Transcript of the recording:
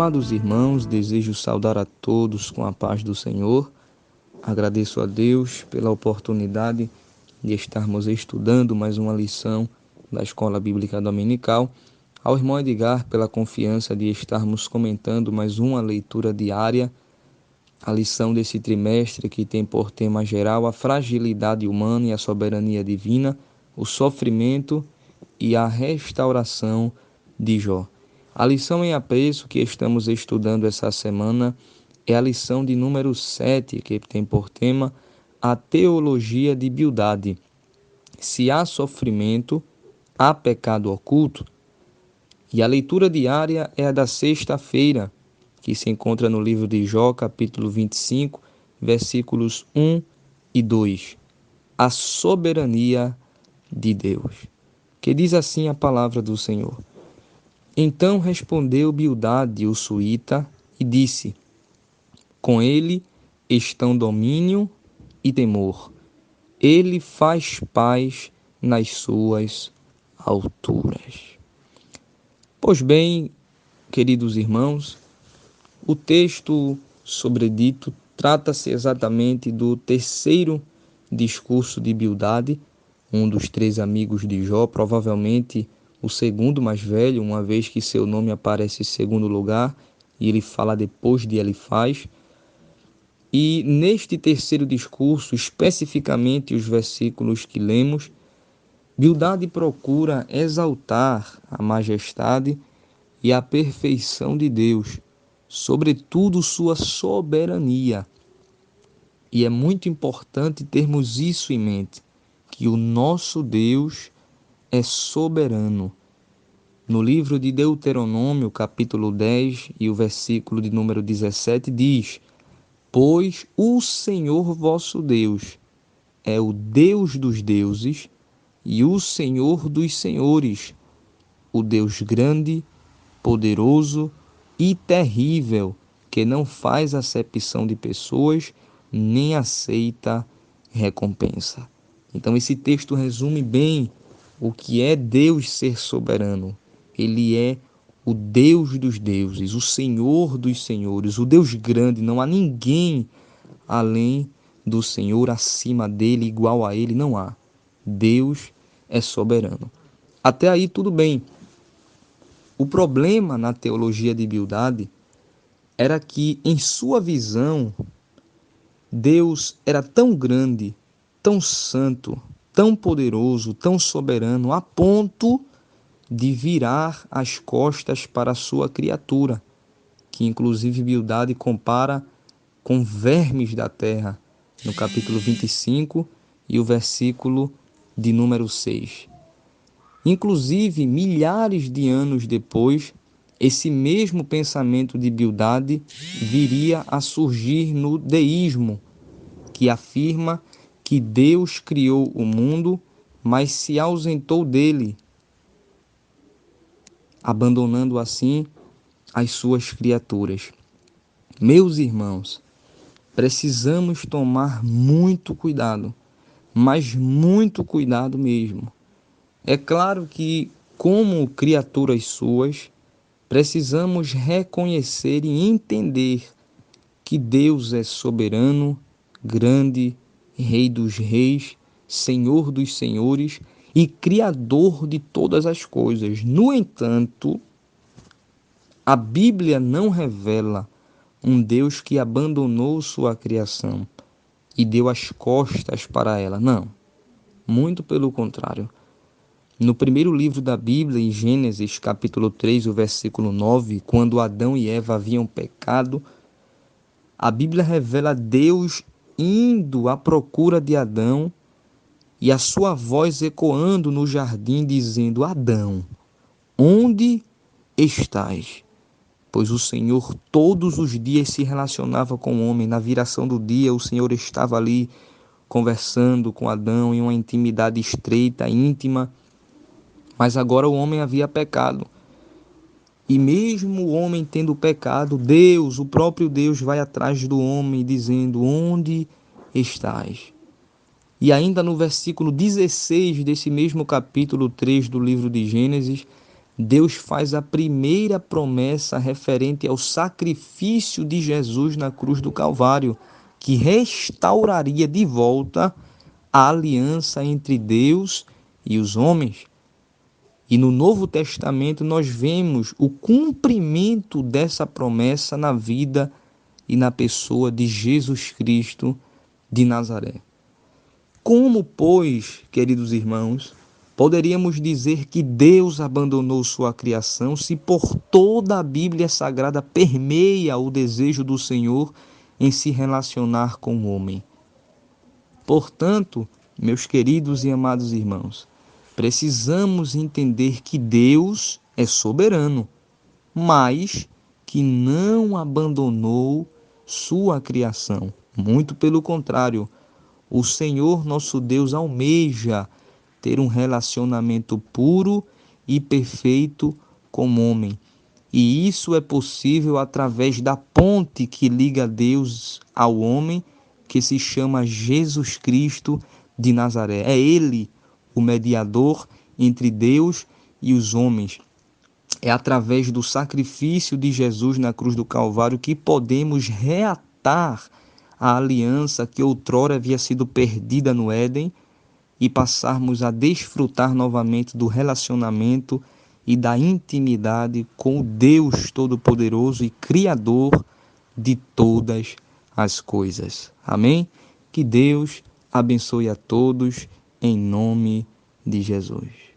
Amados irmãos, desejo saudar a todos com a paz do Senhor. Agradeço a Deus pela oportunidade de estarmos estudando mais uma lição da Escola Bíblica Dominical. Ao irmão Edgar pela confiança de estarmos comentando mais uma leitura diária, a lição desse trimestre que tem por tema geral a fragilidade humana e a soberania divina, o sofrimento e a restauração de Jó. A lição em apreço que estamos estudando essa semana é a lição de número 7, que tem por tema a teologia de Bildade. Se há sofrimento, há pecado oculto. E a leitura diária é a da sexta-feira, que se encontra no livro de Jó, capítulo 25, versículos 1 e 2. A soberania de Deus. Que diz assim a palavra do Senhor. Então respondeu Bildade, o suíta, e disse: com ele estão domínio e temor. Ele faz paz nas suas alturas. Pois bem, queridos irmãos, o texto sobredito trata-se exatamente do terceiro discurso de Bildade, um dos três amigos de Jó, provavelmente o segundo mais velho, uma vez que seu nome aparece em segundo lugar e ele fala depois de Elifaz. E neste terceiro discurso, especificamente os versículos que lemos, Bildade procura exaltar a majestade e a perfeição de Deus, sobretudo sua soberania. E é muito importante termos isso em mente, que o nosso Deus é soberano. No livro de Deuteronômio, capítulo 10 e o versículo de número 17 diz: pois o Senhor vosso Deus é o Deus dos deuses e o Senhor dos senhores, o Deus grande, poderoso e terrível, que não faz acepção de pessoas, nem aceita recompensa. Então esse texto resume bem o que é Deus ser soberano. Ele é o Deus dos deuses, o Senhor dos senhores, o Deus grande. Não há ninguém além do Senhor, acima dele, igual a ele, não há. Deus é soberano. Até aí tudo bem. O problema na teologia de Bildade era que, em sua visão, Deus era tão grande, tão santo, tão poderoso, tão soberano, a ponto de virar as costas para a sua criatura, que inclusive Bildade compara com vermes da terra, no capítulo 25 e o versículo de número 6. Inclusive, milhares de anos depois, esse mesmo pensamento de Bildade viria a surgir no deísmo, que afirma que Deus criou o mundo, mas se ausentou dele, abandonando assim as suas criaturas. Meus irmãos, precisamos tomar muito cuidado, mas muito cuidado mesmo. É claro que, como criaturas suas, precisamos reconhecer e entender que Deus é soberano, grande, Rei dos reis, Senhor dos senhores e Criador de todas as coisas. No entanto, a Bíblia não revela um Deus que abandonou sua criação e deu as costas para ela. Não, muito pelo contrário. No primeiro livro da Bíblia, em Gênesis, capítulo 3, o versículo 9, quando Adão e Eva haviam pecado, a Bíblia revela Deus indo à procura de Adão e a sua voz ecoando no jardim, dizendo: Adão, onde estás? Pois o Senhor todos os dias se relacionava com o homem. Na viração do dia, o Senhor estava ali conversando com Adão em uma intimidade estreita, íntima. Mas agora o homem havia pecado. E mesmo o homem tendo pecado, Deus, o próprio Deus, vai atrás do homem dizendo: onde estás? E ainda no versículo 16 desse mesmo capítulo 3 do livro de Gênesis, Deus faz a primeira promessa referente ao sacrifício de Jesus na cruz do Calvário, que restauraria de volta a aliança entre Deus e os homens. E no Novo Testamento nós vemos o cumprimento dessa promessa na vida e na pessoa de Jesus Cristo de Nazaré. Como, pois, queridos irmãos, poderíamos dizer que Deus abandonou sua criação se por toda a Bíblia Sagrada permeia o desejo do Senhor em se relacionar com o homem? Portanto, meus queridos e amados irmãos, precisamos entender que Deus é soberano, mas que não abandonou sua criação. Muito pelo contrário, o Senhor nosso Deus almeja ter um relacionamento puro e perfeito com o homem. E isso é possível através da ponte que liga Deus ao homem, que se chama Jesus Cristo de Nazaré. É Ele o mediador entre Deus e os homens. É através do sacrifício de Jesus na cruz do Calvário que podemos reatar a aliança que outrora havia sido perdida no Éden e passarmos a desfrutar novamente do relacionamento e da intimidade com o Deus Todo-Poderoso e Criador de todas as coisas. Amém? Que Deus abençoe a todos em nome de Jesus.